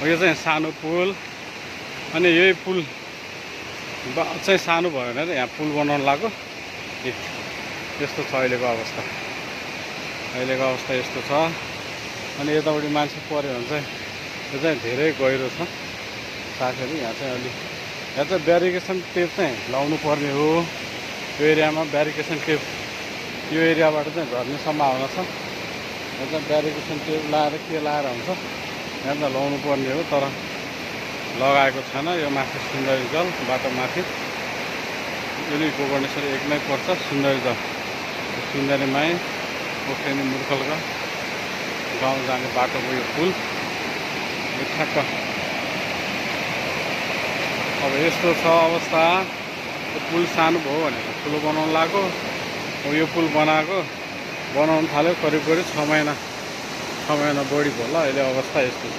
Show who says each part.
Speaker 1: यो चाहिँ सानो पुल अनि यही पुल चाहिँ सानो भयो भने यहाँ पुल बनाउन लाग्यो। यस्तो छ अहिलेको अवस्था। यस्तो छ। अनि यतापट्टि मान्छे पर्यो भने चाहिँ यो चाहिँ धेरै गहिरो छ। साथीहरू यहाँ चाहिँ ब्यारिकेसन टेप चाहिँ लाउनु पर्ने हो। यो एरियामा ब्यारिकेसन टेप यो एरियाबाट चाहिँ झर्ने सम्भावना छ। यहाँ चाहिँ ब्यारिकेसन टेप लाएर के लाएर हुन्छ यहाँ चाहिँ लाउनु पर्ने हो, तर लगाएको छैन। यो माथि सुन्दरी जल बाटो माथि यो गोकर्णेश्वर एकमै पर्छ। सुन्दरी जल सुन्दरीमाई पोखरेनी मुर्खलका गाउँ जाने बाटोको यो पुल यो ठ्याक्क। अब यस्तो छ अवस्था। यो पुल सानो भयो भनेर ठुलो बनाउन लाग्यो। अब यो पुल बनाउन थाल्यो करिब 6 महिना बढी भयो ल। अहिले अवस्था यस्तो छ।